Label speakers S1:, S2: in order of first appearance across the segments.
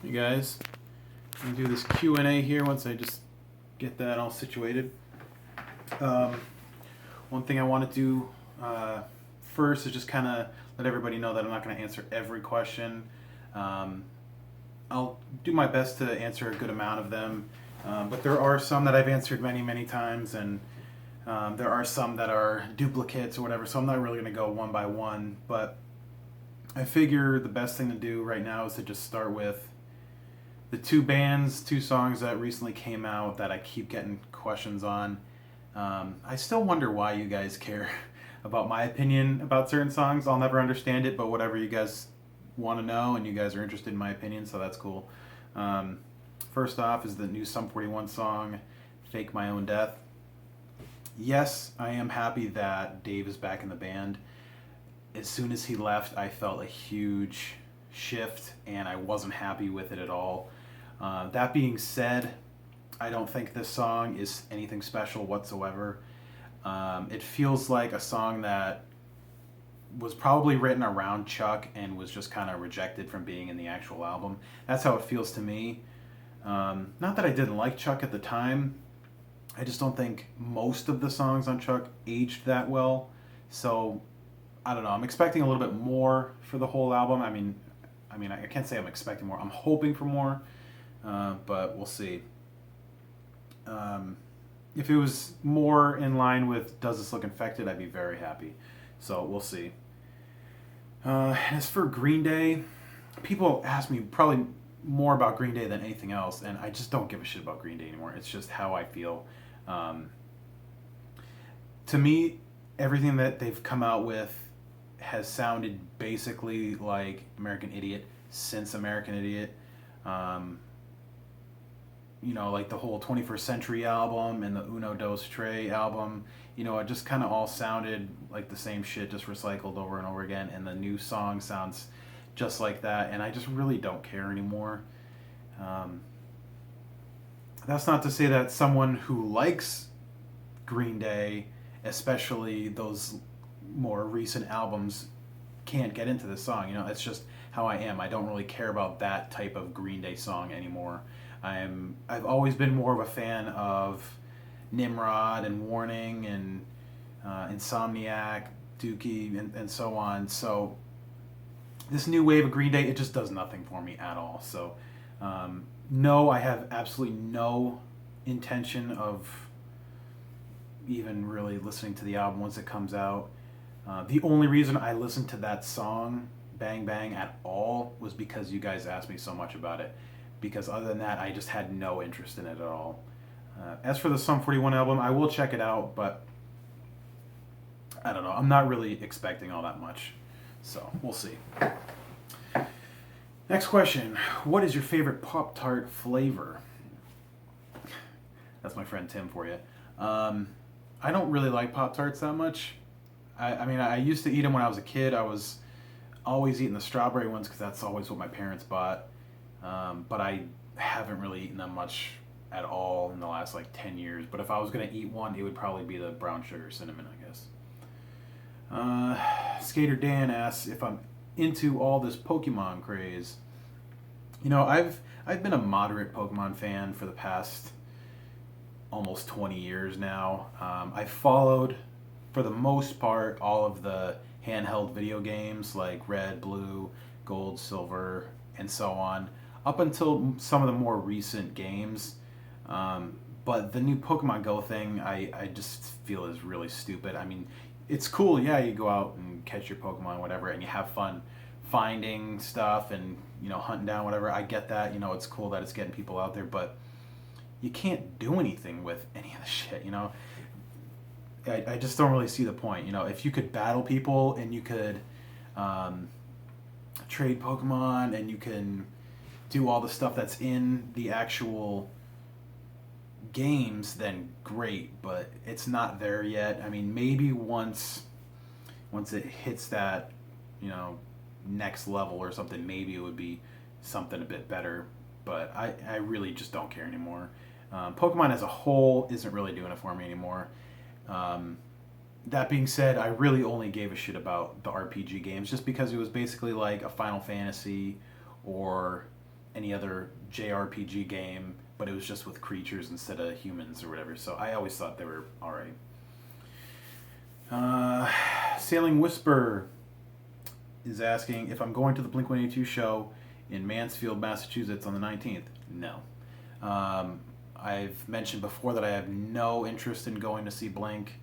S1: Hey guys, I'm gonna do this Q&A here once I just get that all situated. Um, One thing I want to do first is just kind of let everybody know that I'm not going to answer every question. Um, I'll do my best to answer a good amount of them, but there are some that I've answered many, many times, and there are some that are duplicates or whatever, so I'm not really going to go one by one, but I figure the best thing to do right now is to just start with the two songs that recently came out that I keep getting questions on. I still wonder why you guys care about my opinion about certain songs. I'll never understand it, but whatever you guys want to know and you guys are interested in my opinion, so that's cool. Um, First off is the new Sum 41 song, Fake My Own Death. Yes, I am happy that Dave is back in the band. As soon as he left, I felt a huge shift and I wasn't happy with it at all. That being said, I don't think this song is anything special whatsoever. It feels like a song that was probably written around Chuck and was just kind of rejected from being in the actual album. That's how it feels to me. Not that I didn't like Chuck at the time. I just don't think most of the songs on Chuck aged that well. So I don't know. I'm expecting a little bit more for the whole album. I can't say I'm expecting more. I'm hoping for more, but we'll see. Um, if it was more in line with Does This Look Infected, I'd be very happy. So we'll see. As for Green Day, people ask me probably more about Green Day than anything else, and I just don't give a shit about Green Day anymore. It's just how I feel. Um, to me, everything that they've come out with has sounded basically like American Idiot since American Idiot. Um, like the whole 21st Century album and the Uno Dos Tre album, it just kind of all sounded like the same shit, just recycled over and over again. And the new song sounds just like that. And I just really don't care anymore. Um, that's not to say that someone who likes Green Day, especially those more recent albums, can't get into this song. It's just how I am. I don't really care about that type of Green Day song anymore. I've always been more of a fan of Nimrod and Warning and Insomniac, Dookie, and so on. So this new wave of Green Day, it just does nothing for me at all. So no, I have absolutely no intention of even really listening to the album once it comes out. The only reason I listened to that song, Bang Bang, at all was because you guys asked me so much about it. Because other than that, I just had no interest in it at all. As for the Sum 41 album, I will check it out, but I don't know. I'm not really expecting all that much. So, we'll see. Next question. What is your favorite Pop Tart flavor? That's my friend Tim for you. I don't really like Pop Tarts that much. I used to eat them when I was a kid. I was always eating the strawberry ones because that's always what my parents bought. But I haven't really eaten them much at all in the last like 10 years. But if I was going to eat one, it would probably be the brown sugar cinnamon, I guess. Skater Dan asks if I'm into all this Pokemon craze. I've been a moderate Pokemon fan for the past almost 20 years now. I've followed, for the most part, all of the handheld video games like Red, Blue, Gold, Silver, and so on, up until some of the more recent games. But the new Pokemon Go thing, I just feel is really stupid. It's cool, yeah, you go out and catch your Pokemon, whatever, and you have fun finding stuff and, hunting down whatever. I get that, it's cool that it's getting people out there, but you can't do anything with any of the shit, I just don't really see the point. If you could battle people and you could trade Pokemon and you can do all the stuff that's in the actual games, then great, but it's not there yet. Maybe once it hits that, next level or something, maybe it would be something a bit better, but I really just don't care anymore. Pokemon as a whole isn't really doing it for me anymore. That being said, I really only gave a shit about the RPG games just because it was basically like a Final Fantasy or any other JRPG game, but it was just with creatures instead of humans or whatever. So I always thought they were alright. Sailing Whisper is asking if I'm going to the Blink-182 show in Mansfield, Massachusetts on the 19th. No. I've mentioned before that I have no interest in going to see Blink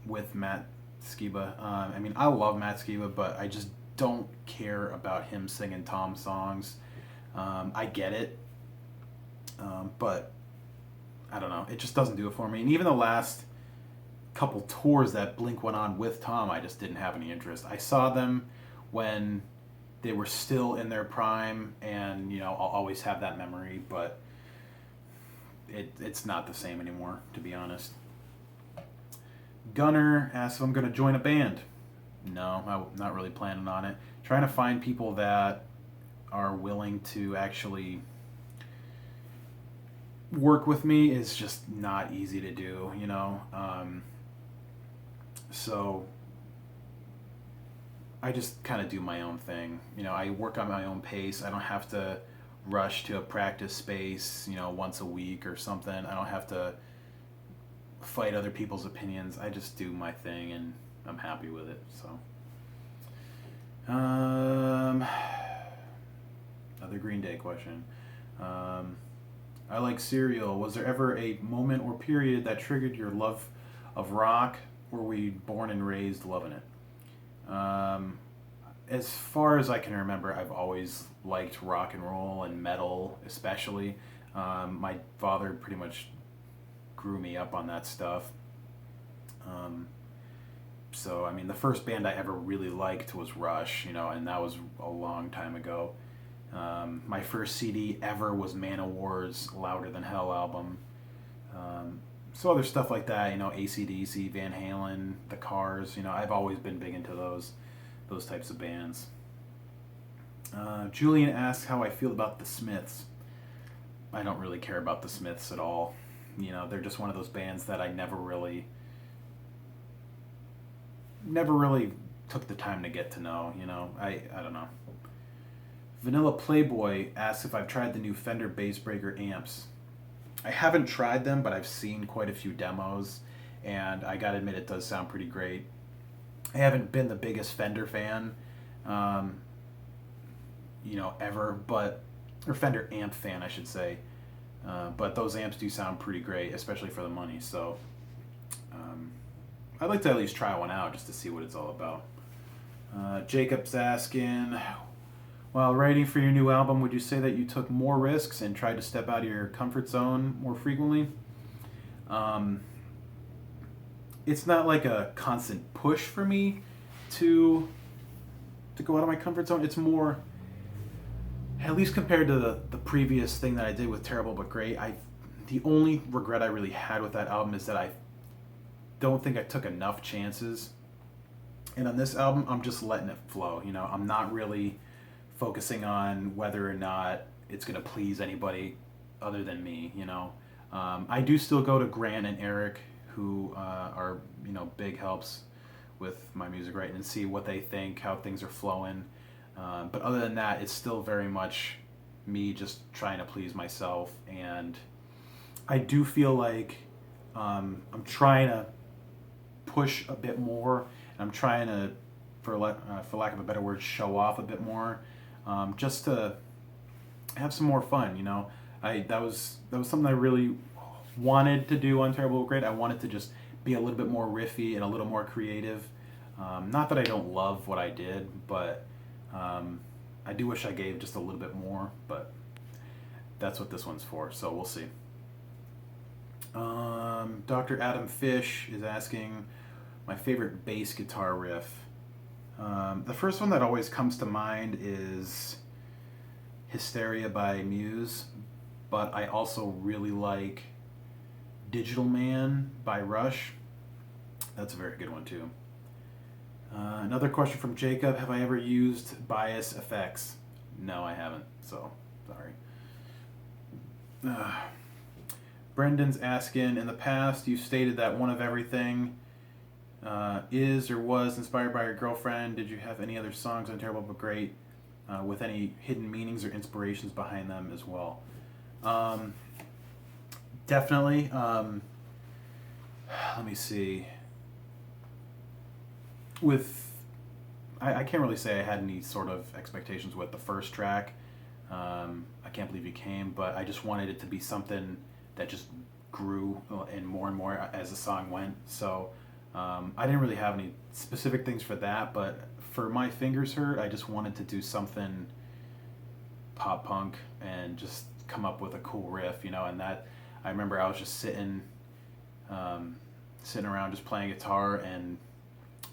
S1: with Matt Skiba. I mean, I love Matt Skiba, but I just don't care about him singing Tom songs. I get it, but I don't know. It just doesn't do it for me. And even the last couple tours that Blink went on with Tom, I just didn't have any interest. I saw them when they were still in their prime, and I'll always have that memory, but it's not the same anymore, to be honest. Gunner asks if I'm going to join a band. No, I'm not really planning on it. Trying to find people that are willing to actually work with me is just not easy to do, so I just kind of do my own thing. I work on my own pace. I don't have to rush to a practice space, once a week or something. I don't have to fight other people's opinions. I just do my thing and I'm happy with it. So, another Green Day question. I like cereal. Was there ever a moment or period that triggered your love of rock? Or were you born and raised loving it? As far as I can remember, I've always liked rock and roll and metal, especially. My father pretty much grew me up on that stuff. So, I mean, the first band I ever really liked was Rush, and that was a long time ago. My first CD ever was Manowar's Louder Than Hell album. So other stuff like that, AC/DC, Van Halen, The Cars, I've always been big into those types of bands. Julian asks how I feel about the Smiths. I don't really care about the Smiths at all. They're just one of those bands that I never really took the time to get to know, I don't know. Vanilla Playboy asks if I've tried the new Fender Bassbreaker amps. I haven't tried them, but I've seen quite a few demos, and I gotta admit it does sound pretty great. I haven't been the biggest Fender fan, ever, or Fender amp fan, I should say. But those amps do sound pretty great, especially for the money. So I'd like to at least try one out just to see what it's all about. Jacob's asking, while writing for your new album, would you say that you took more risks and tried to step out of your comfort zone more frequently? It's not like a constant push for me to go out of my comfort zone. It's more, at least compared to the previous thing that I did with Terrible But Great, the only regret I really had with that album is that I don't think I took enough chances. And on this album, I'm just letting it flow. I'm not really focusing on whether or not it's going to please anybody other than me. I do still go to Grant and Eric, who are big helps with my music writing, and see what they think, how things are flowing. But other than that, it's still very much me just trying to please myself. And I do feel like I'm trying to push a bit more, and I'm trying to, for lack of a better word, show off a bit more, just to have some more fun. That was something I really wanted to do on Terrible But Great. I wanted to just be a little bit more riffy and a little more creative. Not that I don't love what I did, but I do wish I gave just a little bit more, but that's what this one's for, so we'll see. Dr. Adam Fish is asking my favorite bass guitar riff. The first one that always comes to mind is Hysteria by Muse, but I also really like Digital Man by Rush. That's a very good one too. Another question from Jacob: have I ever used Bias Effects? No, I haven't, so sorry. Brendan's asking, in the past you stated that One of Everything is or was inspired by your girlfriend. Did you have any other songs on Terrible But Great with any hidden meanings or inspirations behind them as well. Um, Definitely. Let me see. With I can't really say I had any sort of expectations with the first track. I Can't Believe You Came, but I just wanted it to be something that just grew and more as the song went. So I didn't really have any specific things for that, but for My Fingers Hurt, I just wanted to do something pop punk and just come up with a cool riff, and that I remember I was just sitting around just playing guitar, and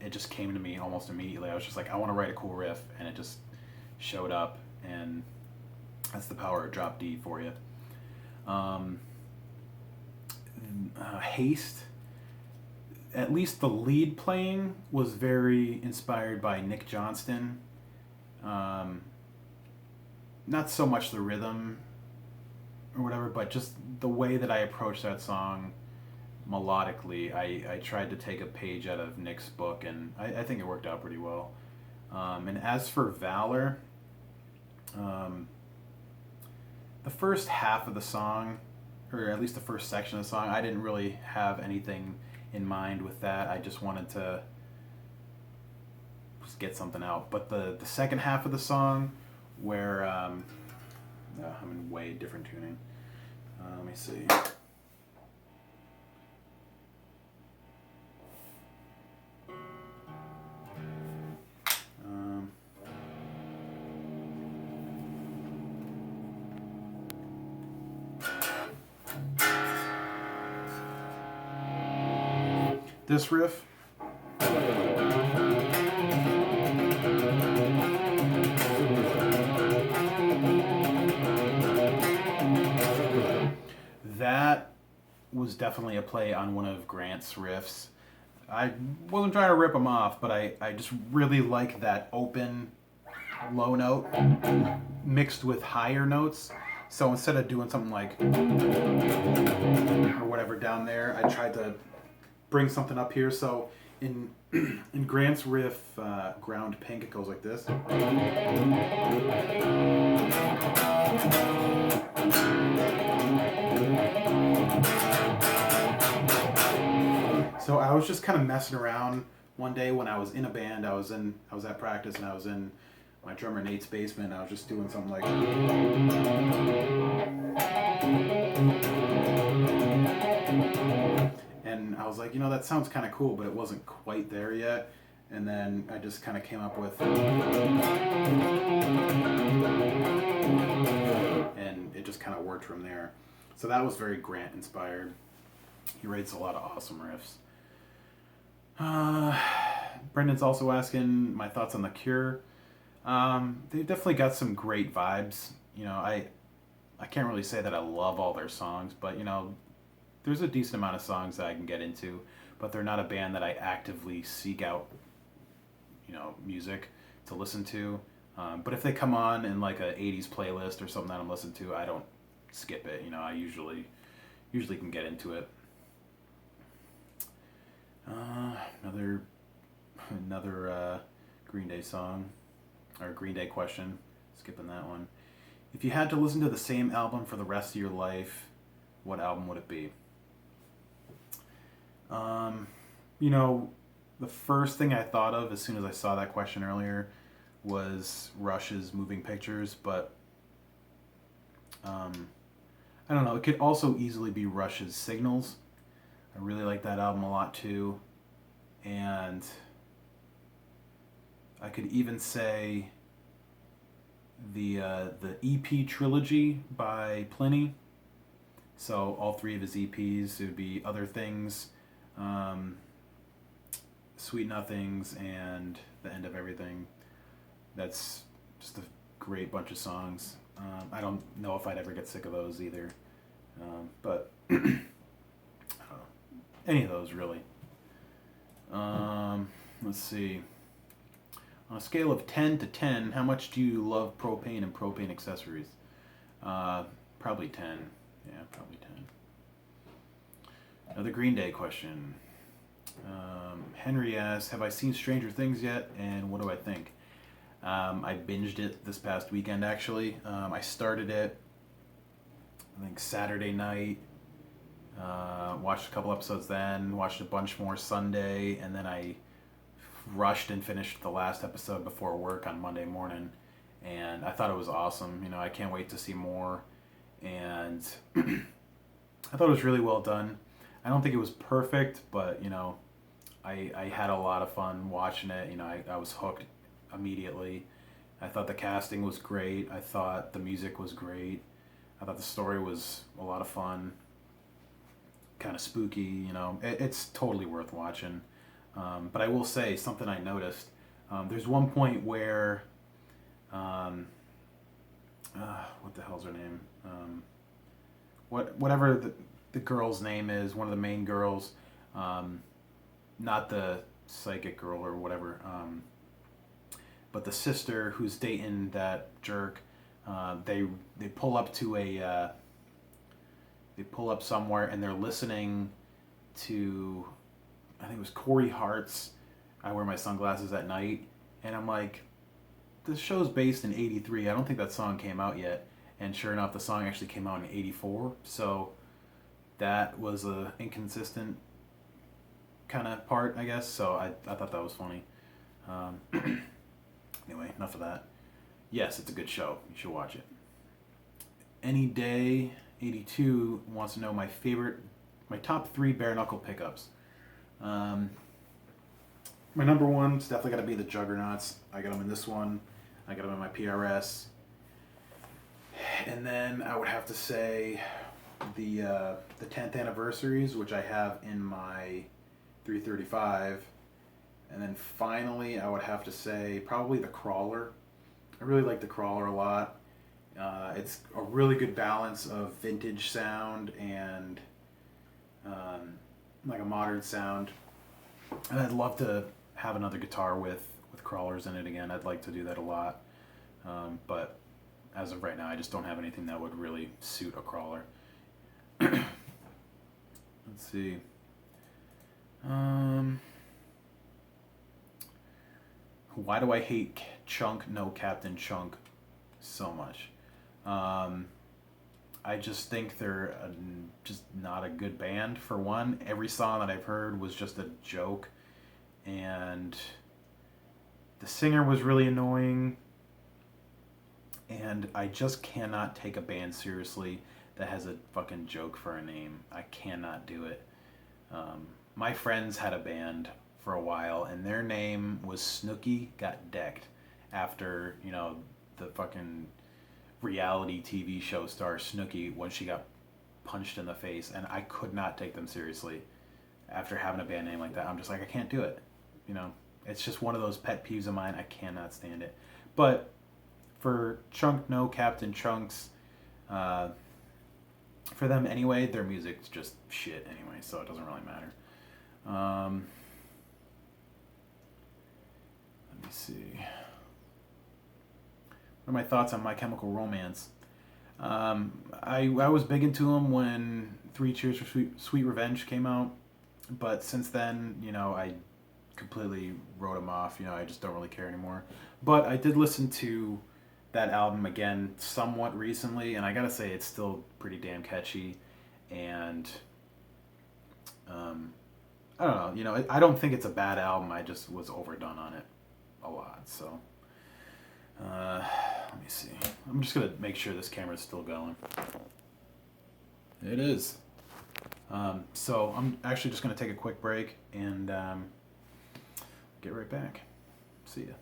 S1: it just came to me almost immediately. I was just like, I want to write a cool riff, and it just showed up, and that's the power of drop D for you. Um, Haste, at least the lead playing was very inspired by Nick Johnston. Um, Not so much the rhythm or whatever, but just the way that I approached that song melodically. I tried to take a page out of Nick's book, and I think it worked out pretty well. And as for Valor, the first half of the song, or at least the first section of the song, I didn't really have anything in mind with that. I just wanted to just get something out. But the second half of the song, where I'm in way different tuning. Let me see. This riff. That was definitely a play on one of Grant's riffs. I wasn't trying to rip him off, but I just really like that open low note mixed with higher notes. So instead of doing something like or whatever down there, I tried to bring something up here. So in in Grant's riff, Ground Pink, it goes like this. So I was just kind of messing around one day when I was in a band. I was at practice, and I was in my drummer Nate's basement. And I was just doing something like, and I was like, that sounds kind of cool, but it wasn't quite there yet. And then I just kind of came up with, and it just kind of worked from there. So that was very Grant inspired. He writes a lot of awesome riffs. Brendan's also asking my thoughts on The Cure. They've definitely got some great vibes. I can't really say that I love all their songs, but there's a decent amount of songs that I can get into. But they're not a band that I actively seek out, music to listen to. But if they come on in like a '80s playlist or something that I'm listening to, I don't skip it. I usually can get into it. Another Green Day song, or Green Day question, skipping that one. If you had to listen to the same album for the rest of your life, what album would it be? The first thing I thought of as soon as I saw that question earlier was Rush's Moving Pictures, but I don't know. It could also easily be Rush's Signals. I really like that album a lot too. And I could even say the EP trilogy by Pliny. So all three of his EPs, it would be Other Things, Sweet Nothings, and The End of Everything. That's just a great bunch of songs. I don't know if I'd ever get sick of those either. But I don't know. Any of those, really. Let's see. On a scale of 10 to 10, how much do you love propane and propane accessories? Probably 10. Yeah, probably 10. Another Green Day question. Henry asks, have I seen Stranger Things yet, and what do I think? I binged it this past weekend, actually. I started it, I think, Saturday night. Watched a couple episodes then, watched a bunch more Sunday, and then I rushed and finished the last episode before work on Monday morning. And I thought it was awesome. You know, I can't wait to see more. And I thought it was really well done. I don't think it was perfect, but, you know, I had a lot of fun watching it. You know, I was hooked immediately. I thought the casting was great. I thought the music was great. I thought the story was a lot of fun. Kind of spooky, you know. It's totally worth watching. But I will say something I noticed. There's one point where, what the hell's her name? Whatever the girl's name is, one of the main girls, not the psychic girl or whatever, but the sister who's dating that jerk. They pull up to they pull up somewhere and they're listening to, I think it was Corey Hart's I Wear My Sunglasses at Night, and I'm like, this show's based in '83. I don't think that song came out yet. And sure enough, the song actually came out in '84. So that was a inconsistent kind of part, I guess. So I thought that was funny. Anyway, enough of that. Yes, it's a good show. You should watch it. Any Day 82 wants to know my top 3 bare knuckle pickups. My number one is definitely got to be the Juggernauts. I got them in this one. I got them in my PRS. And then I would have to say the 10th anniversaries, which I have in my 335. And then finally, I would have to say probably the Crawler. I really like the Crawler a lot. It's a really good balance of vintage sound and like a modern sound. And I'd love to have another guitar with crawlers in it again. I'd like to do that a lot. But as of right now, I just don't have anything that would really suit a crawler. Let's see. Why do I hate Chunk, No Captain Chunk so much? I just think they're just not a good band, for one. Every song that I've heard was just a joke. And the singer was really annoying. And I just cannot take a band seriously that has a fucking joke for a name. I cannot do it. My friends had a band for a while, and their name was Snooki Got Decked, after, you know, the fucking reality TV show star Snooki when she got punched in the face, and I could not take them seriously after having a band name like that. I'm just like, I can't do it. You know, it's just one of those pet peeves of mine. I cannot stand it. But for Chunk, No Captain Chunks, for them anyway, their music's just shit anyway, so it doesn't really matter. Let me see. What are my thoughts on My Chemical Romance? I was big into them when 3 Cheers for Sweet Revenge came out, but since then, you know, I completely wrote them off. You know, I just don't really care anymore. But I did listen to that album again somewhat recently, and I gotta say it's still pretty damn catchy. And I don't know, you know, I don't think it's a bad album. I just was overdone on it a lot. So let me see. I'm just gonna make sure this camera's still going. It is. So I'm actually just gonna take a quick break and get right back. See ya.